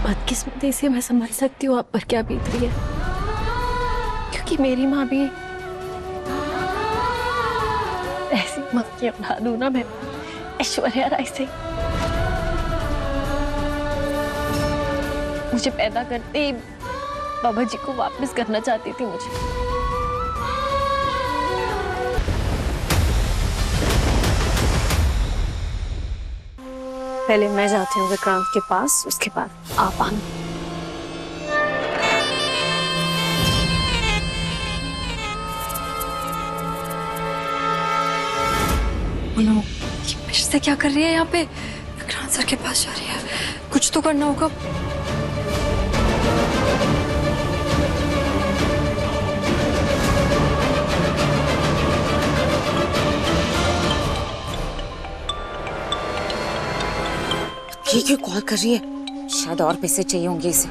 बदकिस्मती से मैं समझ सकती हूँ आप पर क्या बीत रही है, क्योंकि मेरी माँ भी ऐसी माँ की औलाद हूँ ना मैं, ऐश्वर्या राय से। मुझे पैदा करते ही बाबा जी को वापस करना चाहती थी मुझे। पहले मैं जाती हूँ विक्रांत के पास, उसके बाद आप आना। मनु, ये फरिश्ते क्या कर रही है यहाँ पे? विक्रांत सर के पास जा रही है, कुछ तो करना होगा। ये क्यों कॉल कर रही है? शायद और पैसे चाहिए होंगे इसे।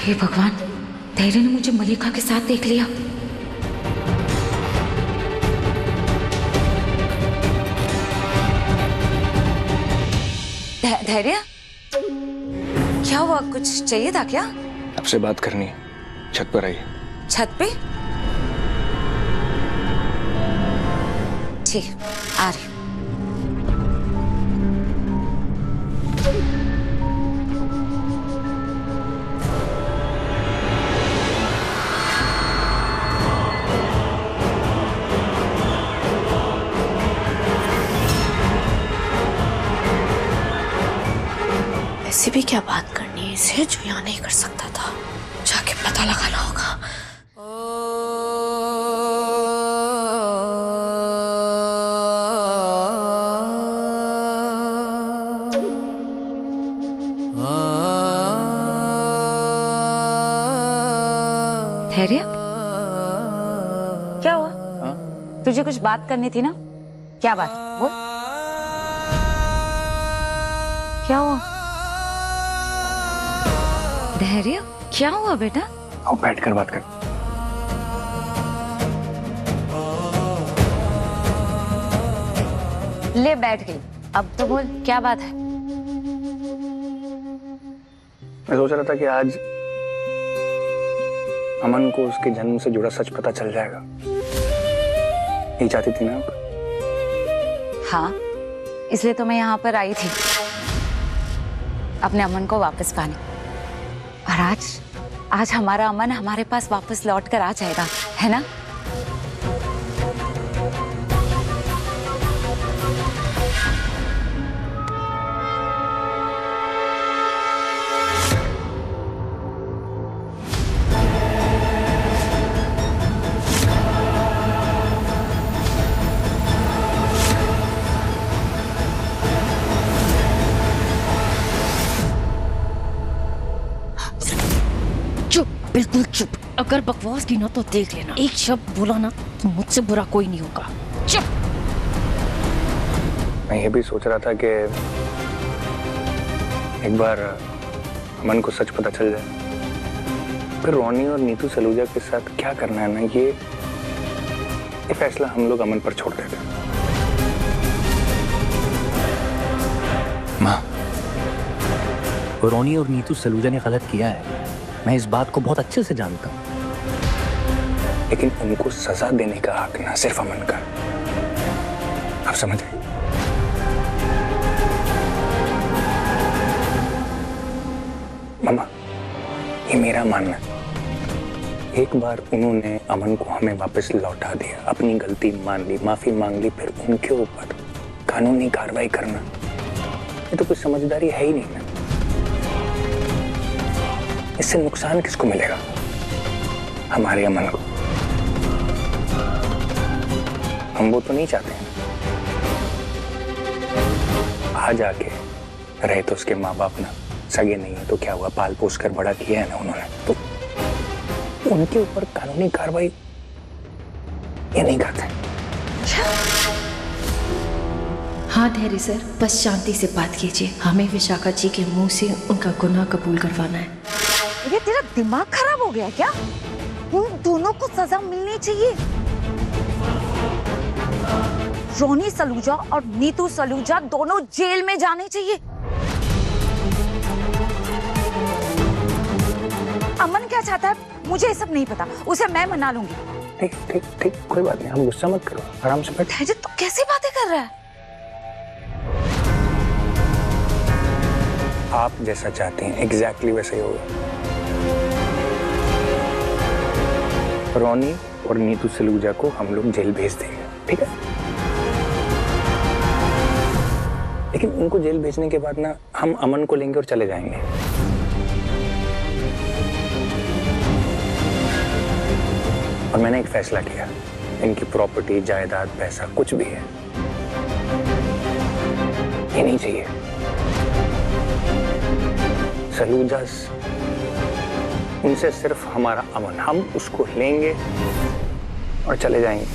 हे भगवान, धैर्य ने मुझे मलिका के साथ देख लिया। धैर्य, क्या हुआ? कुछ चाहिए था क्या? आपसे बात करनी है, छत पर आइए। छत पे? ठीक, आ रही। ऐसी भी क्या बात करनी है इसे जो यहाँ नहीं कर सकता था? जाके पता लगाना होगा। धैर्य, क्या हुआ? तुझे कुछ बात करनी थी ना? क्या बात? बोल। क्या हुआ? धैर्य, क्या हुआ बेटा? आओ बैठकर बात कर। ले बैठ गई, अब तो बोल क्या बात है? मैं सोच रहा था कि आज अमन को उसके जन्म से जुड़ा सच पता चल जाएगा। यही चाहती थी ना आप? हाँ, इसलिए तो मैं यहाँ पर आई थी, अपने अमन को वापस पाने। और आज हमारा अमन हमारे पास वापस लौट कर आ जाएगा, है ना? बिल्कुल चुप। अगर बकवास की ना तो देख लेना, एक शब्द बोला ना तो मुझसे बुरा कोई नहीं होगा। चुप। मैं ये भी सोच रहा था कि एक बार अमन को सच पता चल जाए, फिर रोनी और नीतू सलूजा के साथ क्या करना है ना, ये फैसला हम लोग अमन पर छोड़ देते। माँ, रोनी और नीतू सलूजा ने गलत किया है, मैं इस बात को बहुत अच्छे से जानता हूँ। लेकिन उनको सजा देने का हक ना सिर्फ अमन का। आप समझ रहे? मामा, ये मेरा मानना है। एक बार उन्होंने अमन को हमें वापस लौटा दिया, अपनी गलती मान ली, माफी मांग ली, फिर उनके ऊपर कानूनी कार्रवाई करना, ये तो कुछ समझदारी है ही नहीं ना। इससे नुकसान किसको मिलेगा? हमारे अमन को। हम वो तो नहीं चाहते हैं। आज आके रहे तो उसके माँ बाप ना सगे नहीं है तो क्या हुआ, पाल पोस कर बड़ा किया है ना उन्होंने, तो उनके ऊपर कानूनी कार्रवाई ये नहीं करते। हाँ धैर्य सर, बस शांति से बात कीजिए। हमें विशाखा जी के मुंह से उनका गुनाह कबूल करवाना है। ये तेरा दिमाग खराब हो गया क्या? उन दोनों को सजा मिलनी चाहिए। रोनी सलूजा और नीतू सलूजा दोनों जेल में जाने चाहिए। अमन क्या चाहता है मुझे ये सब नहीं पता, उसे मैं मना लूंगी। ठीक ठीक ठीक, कोई बात नहीं, हम गुस्सा मत करो, आराम से बैठ। तू कैसी बातें कर रहा है? आप जैसा चाहते हैं एग्जैक्टली वैसा ही होगा। रोनी और नीतू सलूजा को हम लोग जेल भेज देंगे, ठीक है? लेकिन उनको जेल भेजने के बाद ना हम अमन को लेंगे और चले जाएंगे। और मैंने एक फैसला किया, इनकी प्रॉपर्टी, जायदाद, पैसा कुछ भी है ये नहीं चाहिए। सलूजास, उनसे सिर्फ हमारा अमन, हम उसको लेंगे और चले जाएंगे।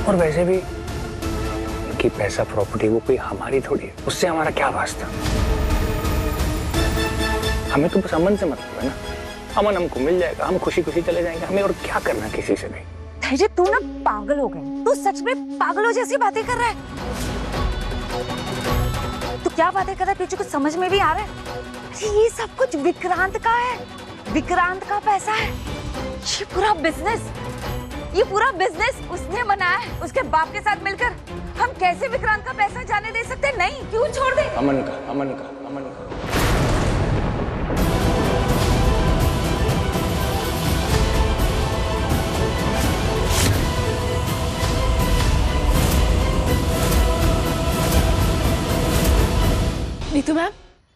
और वैसे भी उनकी पैसा, प्रॉपर्टी वो कोई हमारी थोड़ी है, उससे हमारा क्या वास्ता। हमें तो बस अमन से मतलब है ना, अमन हमको मिल जाएगा, हम खुशी खुशी चले जाएंगे, हमें और क्या करना किसी से भी। धैर्य तू ना पागल हो गया, तू सच में पागलों जैसी बातें कर रहा है। तू क्या बातें कर रहा है, तुझे कुछ समझ में भी आ रहा है? अरे ये सब कुछ विक्रांत का है, विक्रांत का पैसा है। ये पूरा बिजनेस उसने बनाया है उसके बाप के साथ मिलकर। हम कैसे विक्रांत का पैसा जाने दे सकते? नहीं, क्यों छोड़ दे? अमन का।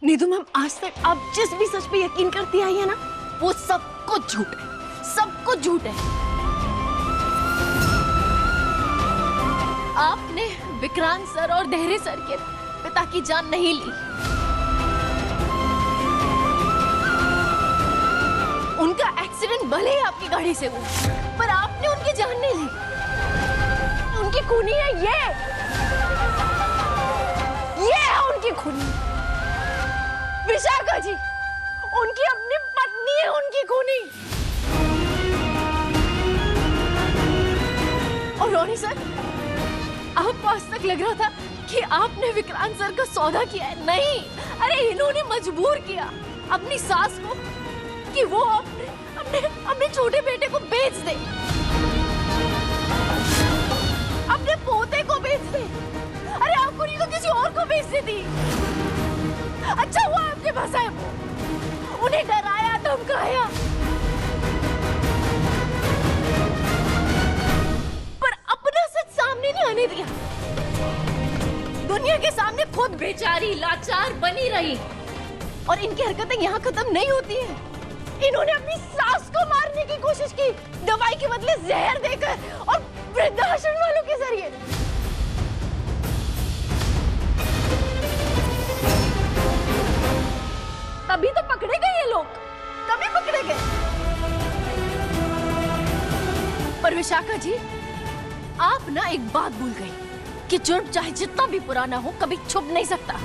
नीतू मैम, आज तक आप जिस भी सच पे यकीन करती आई है ना, वो सब कुछ झूठ है, सब कुछ झूठ है। आपने विक्रांत सर और धैर्य सर के पिता की जान नहीं ली। उनका एक्सीडेंट भले ही आपकी गाड़ी से हुआ, पर आपने उनकी जान नहीं ली। उनकी खूनी है ये है उनकी खूनी। विशाखा जी उनकी अपनी पत्नी है, उनकी खूनी। और रोनी सर, आपको आज तक लग रहा था कि आपने विक्रांत सर का सौदा किया है। नहीं, अरे इन्होंने मजबूर किया अपनी सास को कि वो अपने छोटे बेटे को बेच दे, अपने पोते को बेच दे। अरे आपको नहीं तो किसी और को बेच देती। अच्छा हुआ आपके पास आए, वो उन्हें डराया, धमकाया, पर अपना सच सामने नहीं आने दिया। दुनिया के सामने खुद बेचारी लाचार बनी रही। और इनकी हरकतें यहाँ खत्म नहीं होती हैं। इन्होंने अपनी सास को मारने की कोशिश की, दवाई के बदले जहर देकर और वृद्धाश्रम वालों के जरिए। तभी तो पकड़े गए ये लोग, तभी पकड़े गए। पर विशाखा जी, आप ना एक बात भूल गई कि जुर्म चाहे जितना भी पुराना हो कभी छुप नहीं सकता।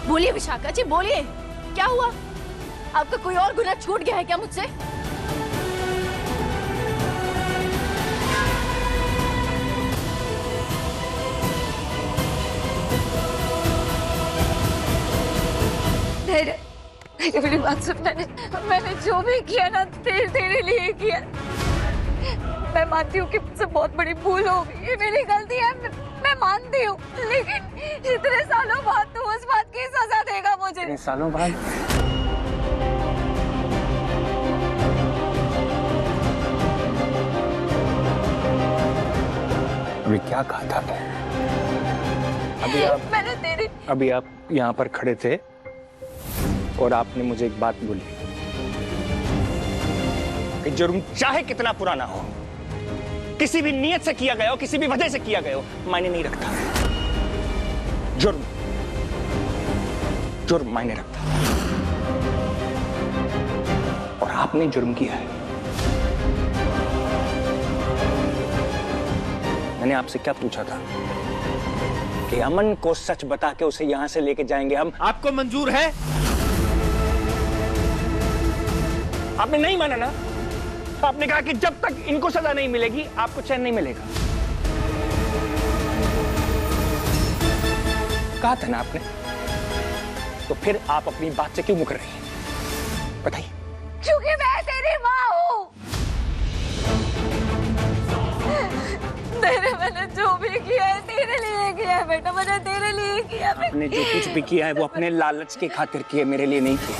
बोलिए विशाखा जी, बोलिए, क्या हुआ? आपका कोई और गुनाह छूट गया है क्या मुझसे? मेरी बात सुन, मैंने जो भी किया ना तेरे लिए किया। मैं मानती हूँ कि मुझसे बहुत बड़ी भूल हो गई, ये मेरी गलती है, मैं मानती हूँ। लेकिन इतने सालों बाद तू उस बात की सजा देगा मुझे? इतने सालों बाद? अभी क्या कहा था? अभी आप यहाँ पर खड़े थे और आपने मुझे एक बात बोली कि जुर्म चाहे कितना पुराना हो, किसी भी नियत से किया गया हो, किसी भी वजह से किया गया हो, मायने नहीं रखता। जुर्म जुर्म मायने रखता। और आपने जुर्म किया है। मैंने आपसे क्या पूछा था कि अमन को सच बता के उसे यहां से लेके जाएंगे हम। आपको मंजूर है? आपने नहीं माना ना। आपने कहा कि जब तक इनको सजा नहीं मिलेगी आपको चैन नहीं मिलेगा। कहा था ना आपने। तो फिर आप अपनी बात से क्यों मुकर रही हैं? बताइए। क्योंकि मैं तेरी माँ हूँ। मैंने जो भी किया है तेरे लिए किया है बेटा, मैंने तेरे लिए किया है। आपने जो कुछ भी किया है वो अपने लालच के खातिर किया, मेरे लिए नहीं किया।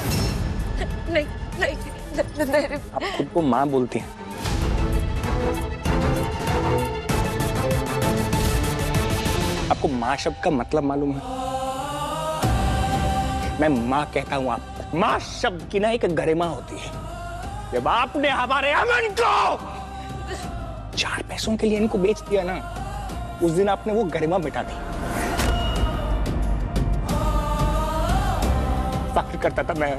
नहीं नहीं, नहीं। आप खुद को माँ बोलती हैं। आपको माँ शब्द का मतलब मालूम है? मैं माँ कहता हूं आपको। माँ शब्द की ना एक गरिमा होती है। जब आपने हमारे अमन को 4 पैसों के लिए इनको बेच दिया ना, उस दिन आपने वो गरिमा मिटा दी। फख्र करता था मैं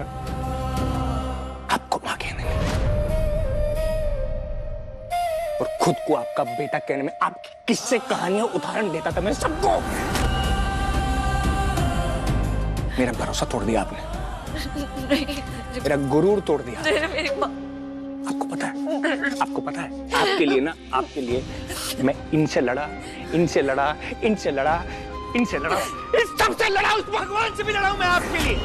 आपको माँ कहने में और खुद को आपका बेटा कहने में। आपकी किस्से कहानियां उदाहरण देता था मैं सबको। मेरा भरोसा तोड़ दिया आपने। मेरा गुरूर तोड़ दिया। मेरी माँ। आपको पता है, आपको पता है, आपके लिए ना, आपके लिए मैं इनसे लड़ा, इनसे लड़ा, इनसे लड़ा, इनसे लड़ा, इस सबसे लड़ा, उस भगवान से भी लड़ा हूं मैं आपके लिए।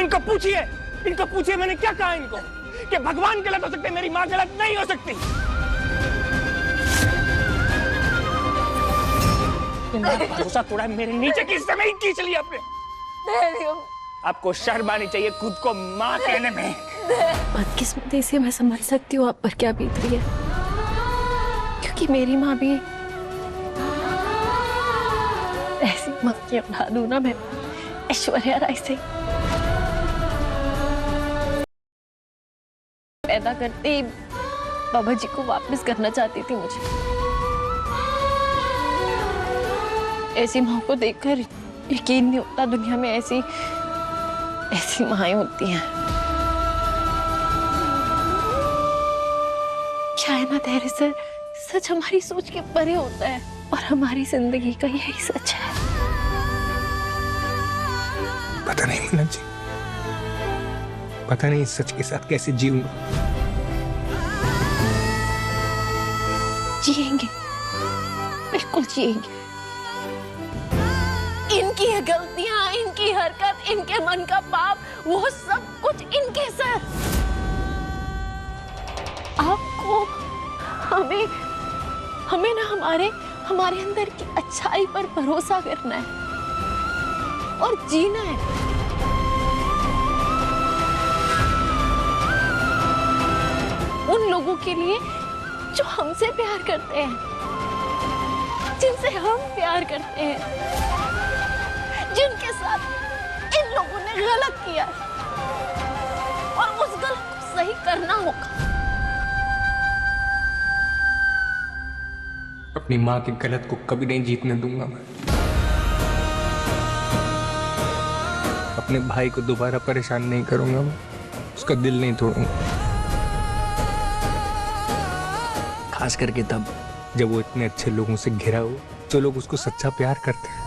इनको पूछिए मैंने क्या कहा इनको कि भगवान गलत हो सकते, मेरी माँ गलत नहीं हो सकती। भरोसा तोड़ा मेरे नीचे की हिस्से में ही खींच लिया आपने। आपको शर्म आनी चाहिए खुद को माँ कहने में। बदकिस्मती से मैं समझ सकती हूँ आप पर क्या बीत रही है, क्योंकि मेरी माँ भी ऐसी माँ की औलाद हूँ ना मैं, ऐश्वर्या राय से पैदा करते ही बाबा जी को वापस करना चाहती थी मुझे। ऐसी माँ को देखकर यकीन नहीं होता दुनिया में ऐसी माँएं होती हैं। क्या है ना तेरे सर, सच हमारी सोच के परे होता है और हमारी जिंदगी का यही सच है। पता नहीं मीना जी, पता नहीं सच के साथ कैसे जीऊंगा। जिएंगे, बिल्कुल जिएंगे। इनकी गलतियां, इनकी हरकत, इनके मन का पाप, वो सब कुछ इनके सर। आपको हमें ना हमारे अंदर की अच्छाई पर भरोसा करना है और जीना है। उन लोगों के लिए जो हमसे प्यार करते हैं, जिनसे हम प्यार करते हैं, जिनके साथ इन लोगों ने गलत किया और उस गलत को सही करना होगा। अपनी माँ के गलत को कभी नहीं जीतने दूंगा मैं। अपने भाई को दोबारा परेशान नहीं करूंगा मैं, उसका दिल नहीं तोड़ूंगा। खास करके तब जब वो इतने अच्छे लोगों से घिरा हो, जो लोग उसको सच्चा प्यार करते हैं।